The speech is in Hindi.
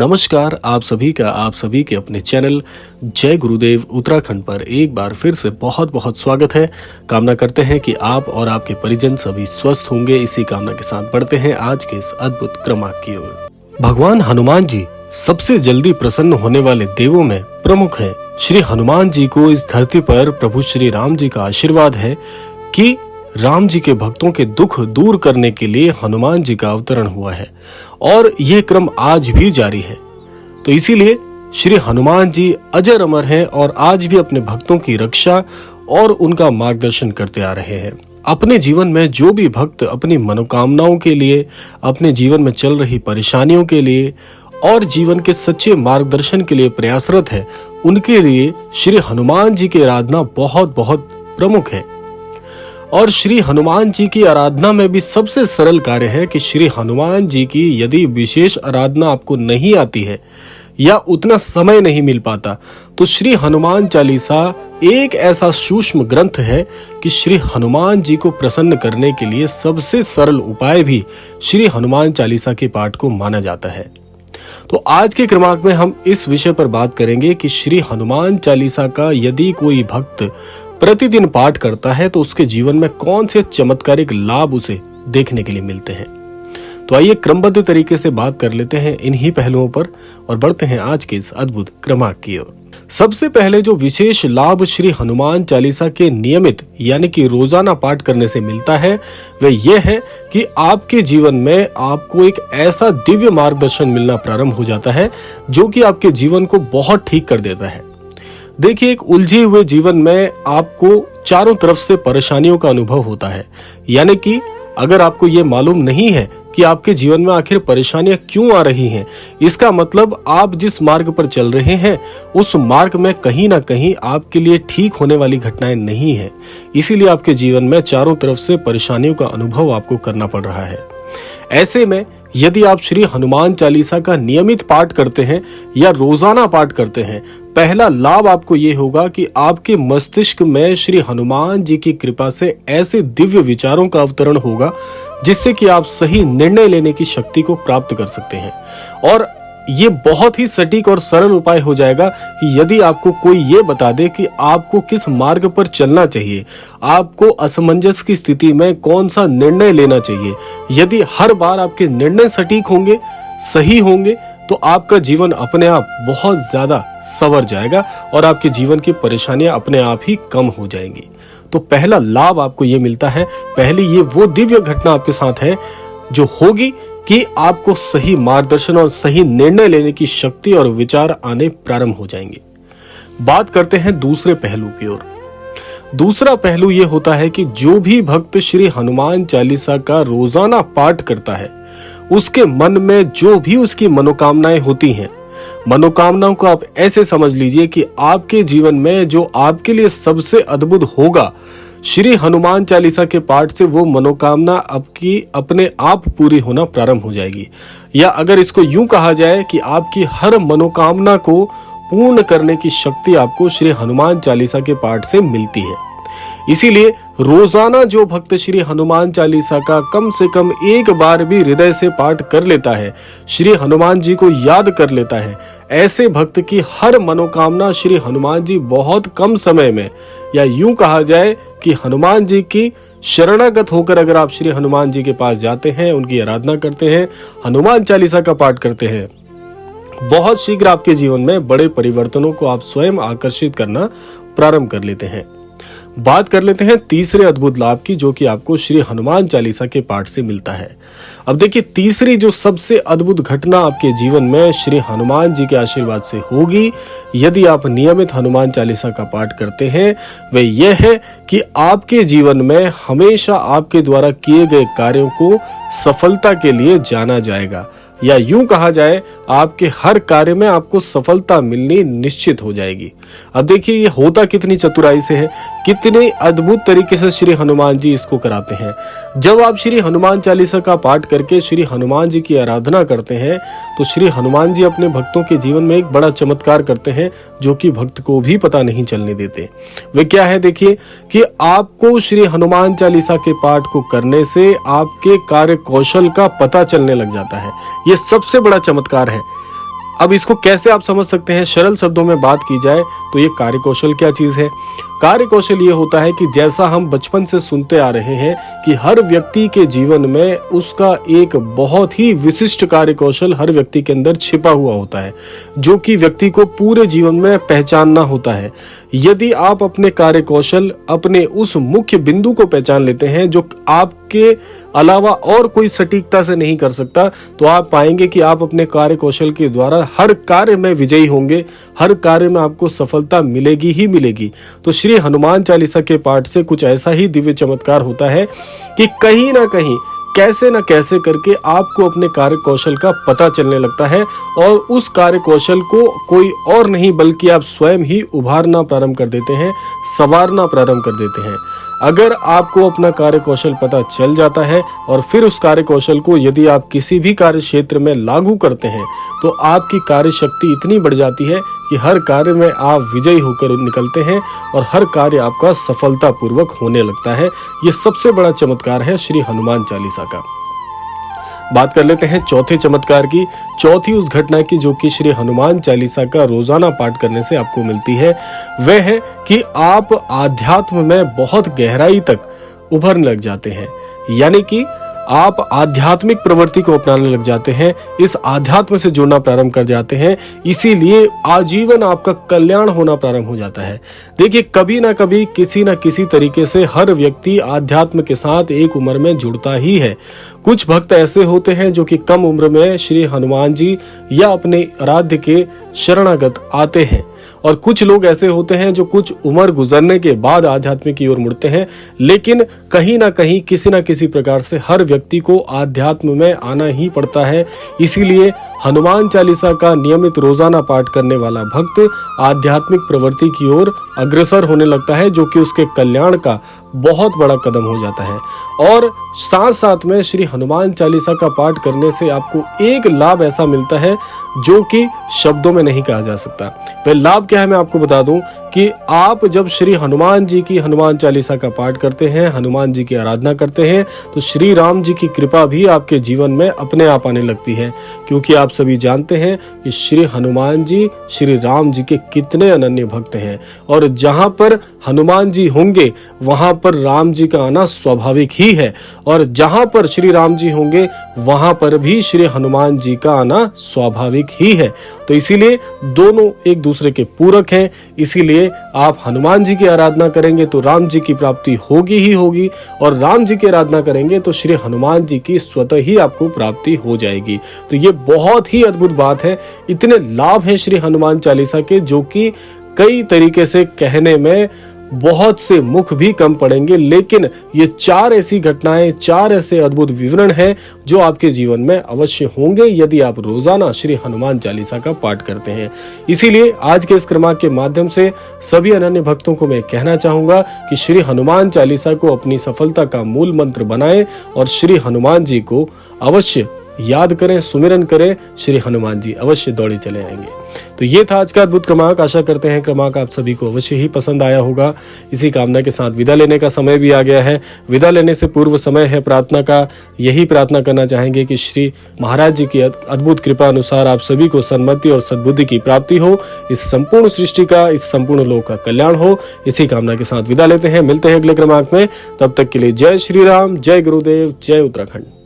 नमस्कार आप सभी के अपने चैनल जय गुरुदेव उत्तराखंड पर एक बार फिर से बहुत बहुत स्वागत है। कामना करते हैं कि आप और आपके परिजन सभी स्वस्थ होंगे। इसी कामना के साथ बढ़ते हैं आज के इस अद्भुत क्रमांक की ओर। भगवान हनुमान जी सबसे जल्दी प्रसन्न होने वाले देवों में प्रमुख है। श्री हनुमान जी को इस धरती पर प्रभु श्री राम जी का आशीर्वाद है कि राम जी के भक्तों के दुख दूर करने के लिए हनुमान जी का अवतरण हुआ है और यह क्रम आज भी जारी है। तो इसीलिए श्री हनुमान जी अजर अमर हैं और आज भी अपने भक्तों की रक्षा और उनका मार्गदर्शन करते आ रहे हैं। अपने जीवन में जो भी भक्त अपनी मनोकामनाओं के लिए, अपने जीवन में चल रही परेशानियों के लिए और जीवन के सच्चे मार्गदर्शन के लिए प्रयासरत है, उनके लिए श्री हनुमान जी की आराधना बहुत बहुत प्रमुख है। और श्री हनुमान जी की आराधना में भी सबसे सरल कार्य है कि श्री हनुमान जी की यदि विशेष आराधना आपको नहीं आती है या उतना समय नहीं मिल पाता, तो श्री हनुमान चालीसा एक ऐसा सूक्ष्म ग्रंथ है कि श्री हनुमान जी को प्रसन्न करने के लिए सबसे सरल उपाय भी श्री हनुमान चालीसा के पाठ को माना जाता है। तो आज के क्रमांक में हम इस विषय पर बात करेंगे कि श्री हनुमान चालीसा का यदि कोई भक्त प्रतिदिन पाठ करता है तो उसके जीवन में कौन से चमत्कारिक लाभ उसे देखने के लिए मिलते हैं। तो आइए क्रमबद्ध तरीके से बात कर लेते हैं इन्हीं पहलुओं पर और बढ़ते हैं आज के इस अद्भुत क्रमांक की ओर। सबसे पहले जो विशेष लाभ श्री हनुमान चालीसा के नियमित यानी कि रोजाना पाठ करने से मिलता है वह यह है कि आपके जीवन में आपको एक ऐसा दिव्य मार्गदर्शन मिलना प्रारंभ हो जाता है जो कि आपके जीवन को बहुत ठीक कर देता है। देखिए, एक उलझे हुए जीवन में आपको चारों तरफ से परेशानियों का अनुभव होता है, यानी कि अगर आपको ये मालूम नहीं है कि आपके जीवन में आखिर परेशानियां क्यों आ रही हैं, इसका मतलब आप जिस मार्ग पर चल रहे हैं उस मार्ग में कहीं ना कहीं आपके लिए ठीक होने वाली घटनाएं नहीं है। इसीलिए आपके जीवन में चारों तरफ से परेशानियों का अनुभव आपको करना पड़ रहा है। ऐसे में यदि आप श्री हनुमान चालीसा का नियमित पाठ करते हैं या रोजाना पाठ करते हैं, पहला लाभ आपको ये होगा कि आपके मस्तिष्क में श्री हनुमान जी की कृपा से ऐसे दिव्य विचारों का अवतरण होगा जिससे कि आप सही निर्णय लेने की शक्ति को प्राप्त कर सकते हैं। और ये बहुत ही सटीक और सरल उपाय हो जाएगा कि यदि आपको कोई ये बता दे कि आपको किस मार्ग पर चलना चाहिए, आपको असमंजस की स्थिति में कौन सा निर्णय लेना चाहिए, यदि हर बार आपके निर्णय सटीक होंगे, सही होंगे, तो आपका जीवन अपने आप बहुत ज्यादा संवर जाएगा और आपके जीवन की परेशानियां अपने आप ही कम हो जाएंगी। तो पहला लाभ आपको ये मिलता है, पहली ये वो दिव्य घटना आपके साथ है जो होगी कि आपको सही मार्गदर्शन और सही निर्णय लेने की शक्ति और विचार आने प्रारंभ हो जाएंगे। बात करते हैं दूसरे पहलू की ओर। दूसरा पहलू यह होता है कि जो भी भक्त श्री हनुमान चालीसा का रोजाना पाठ करता है, उसके मन में जो भी उसकी मनोकामनाएं होती हैं, मनोकामनाओं को आप ऐसे समझ लीजिए कि आपके जीवन में जो आपके लिए सबसे अद्भुत होगा, श्री हनुमान चालीसा के पाठ से वो मनोकामना आपकी अपने आप पूरी होना प्रारंभ हो जाएगी। या अगर इसको यूं कहा जाए कि आपकी हर मनोकामना को पूर्ण करने की शक्ति आपको श्री हनुमान चालीसा के पाठ से मिलती है। इसीलिए रोजाना जो भक्त श्री हनुमान चालीसा का कम से कम एक बार भी हृदय से पाठ कर लेता है, श्री हनुमान जी को याद कर लेता है, ऐसे भक्त की हर मनोकामना श्री हनुमान जी बहुत कम समय में, या यूं कहा जाए कि हनुमान जी की शरणागत होकर अगर आप श्री हनुमान जी के पास जाते हैं, उनकी आराधना करते हैं, हनुमान चालीसा का पाठ करते हैं, बहुत शीघ्र आपके जीवन में बड़े परिवर्तनों को आप स्वयं आकर्षित करना प्रारंभ कर लेते हैं। बात कर लेते हैं तीसरे अद्भुत लाभ की, जो कि आपको श्री हनुमान चालीसा के पाठ से मिलता है। अब देखिए, तीसरी जो सबसे अद्भुत घटना आपके जीवन में श्री हनुमान जी के आशीर्वाद से होगी यदि आप नियमित हनुमान चालीसा का पाठ करते हैं, वह यह है कि आपके जीवन में हमेशा आपके द्वारा किए गए कार्यों को सफलता के लिए जाना जाएगा, या यूं कहा जाए आपके हर कार्य में आपको सफलता मिलनी निश्चित हो जाएगी। अब देखिए, ये होता कितनी चतुराई से है, कितने अद्भुत तरीके से श्री हनुमान जी इसको कराते हैं। जब आप श्री हनुमान चालीसा का पाठ करके श्री हनुमान जी की आराधना करते हैं तो श्री हनुमान जी अपने भक्तों के जीवन में एक बड़ा चमत्कार करते हैं जो कि भक्त को भी पता नहीं चलने देते। वे क्या है, देखिए कि आपको श्री हनुमान चालीसा के पाठ को करने से आपके कार्य कौशल का पता चलने लग जाता है। ये सबसे बड़ा चमत्कार है। अब इसको कैसे आप समझ सकते हैं, सरल शब्दों में बात की जाए तो ये कार्यकौशल क्या चीज है। कार्यकौशल ये होता है कि जैसा हम बचपन से सुनते आ रहे हैं कि हर व्यक्ति के जीवन में उसका एक बहुत ही विशिष्ट कार्यकौशल हर व्यक्ति के अंदर छिपा हुआ होता है, जो कि व्यक्ति को पूरे जीवन में पहचानना होता है। यदि आप अपने कार्यकौशल, अपने उस मुख्य बिंदु को पहचान लेते हैं जो आपके अलावा और कोई सटीकता से नहीं कर सकता, तो आप पाएंगे कि आप अपने कार्यकौशल के द्वारा हर कार्य में विजयी होंगे, हर कार्य में आपको सफलता मिलेगी ही मिलेगी। तो श्री हनुमान चालीसा के पाठ से कुछ ऐसा ही दिव्य चमत्कार होता है कि कहीं ना कहीं, कैसे न कैसे करके आपको अपने कार्य कौशल का पता चलने लगता है और उस कार्य कौशल को कोई और नहीं बल्कि आप स्वयं ही उभारना प्रारंभ कर देते हैं, संवारना प्रारंभ कर देते हैं। अगर आपको अपना कार्य कौशल पता चल जाता है और फिर उस कार्य कौशल को यदि आप किसी भी कार्य क्षेत्र में लागू करते हैं तो आपकी कार्य शक्ति इतनी बढ़ जाती है कि हर कार्य में आप विजयी होकर निकलते हैं और हर कार्य आपका सफलतापूर्वक होने लगता है। ये सबसे बड़ा चमत्कार है श्री हनुमान चालीसा का। बात कर लेते हैं चौथे चमत्कार की, चौथी उस घटना की जो कि श्री हनुमान चालीसा का रोजाना पाठ करने से आपको मिलती है। वह है कि आप आध्यात्म में बहुत गहराई तक उभरने लग जाते हैं, यानी कि आप आध्यात्मिक प्रवृत्ति को अपनाने लग जाते हैं, इस आध्यात्म से जुड़ना प्रारंभ कर जाते हैं। इसीलिए आजीवन आपका कल्याण होना प्रारंभ हो जाता है। देखिए, कभी ना कभी किसी न किसी तरीके से हर व्यक्ति आध्यात्म के साथ एक उम्र में जुड़ता ही है। कुछ भक्त ऐसे होते हैं जो कि कम उम्र में श्री हनुमान जी या अपने आराध्य के शरणागत आते हैं, और कुछ लोग ऐसे होते हैं जो कुछ उम्र गुजरने के बाद आध्यात्म की ओर मुड़ते हैं। लेकिन कहीं ना कहीं किसी न किसी प्रकार से हर व्यक्ति को आध्यात्म में आना ही पड़ता है। इसीलिए हनुमान चालीसा का नियमित रोजाना पाठ करने वाला भक्त आध्यात्मिक प्रवृत्ति की ओर अग्रसर होने लगता है, जो कि उसके कल्याण का बहुत बड़ा कदम हो जाता है। और साथ साथ में श्री हनुमान चालीसा का पाठ करने से आपको एक लाभ ऐसा मिलता है जो कि शब्दों में नहीं कहा जा सकता। वह लाभ क्या है मैं आपको बता दूं कि आप जब श्री हनुमान जी की हनुमान चालीसा का पाठ करते हैं, हनुमान जी की आराधना करते हैं, तो श्री राम जी की कृपा भी आपके जीवन में अपने आप आने लगती है। क्योंकि आप सभी जानते हैं कि श्री हनुमान जी श्री राम जी के कितने अनन्य भक्त हैं, और जहां पर हनुमान जी होंगे वहां पर राम जी का आना स्वाभाविक ही है, और जहां पर श्री राम जी होंगे वहां पर भी श्री हनुमान जी का आना स्वाभाविक ही है। तो इसीलिए दोनों एक दूसरे के पूरक हैं। इसीलिए आप हनुमान जी की आराधना करेंगे तो राम जी की प्राप्ति होगी ही होगी, और राम जी की आराधना करेंगे तो श्री हनुमान जी की स्वतः ही आपको प्राप्ति हो जाएगी। तो ये बहुत ही अद्भुत बात है। इतने लाभ हैं श्री हनुमान चालीसा के जो कि कई तरीके से कहने में बहुत से मुख भी कम पड़ेंगे, लेकिन ये चार ऐसी घटनाएं, चार ऐसे अद्भुत विवरण हैं जो आपके जीवन में अवश्य होंगे यदि आप रोजाना श्री हनुमान चालीसा का पाठ करते हैं। इसीलिए आज के इस क्रमांक के माध्यम से सभी अनन्य भक्तों को मैं कहना चाहूंगा कि श्री हनुमान चालीसा को अपनी सफलता का मूल मंत्र बनाएं और श्री हनुमान जी को अवश्य याद करें, सुमिरन करें, श्री हनुमान जी अवश्य दौड़े चले आएंगे। तो ये था आज का अद्भुत क्रमांक। आशा करते हैं क्रमांक आप सभी को अवश्य ही पसंद आया होगा। इसी कामना के साथ विदा लेने का समय भी आ गया है। विदा लेने से पूर्व समय है प्रार्थना का। यही प्रार्थना करना चाहेंगे कि श्री महाराज जी की अद्भुत कृपा अनुसार आप सभी को सन्मति और सद्बुद्धि की प्राप्ति हो, इस संपूर्ण सृष्टि का, इस संपूर्ण लोक का कल्याण हो। इसी कामना के साथ विदा लेते हैं। मिलते हैं अगले क्रमांक में। तब तक के लिए जय श्री राम, जय गुरुदेव, जय उत्तराखंड।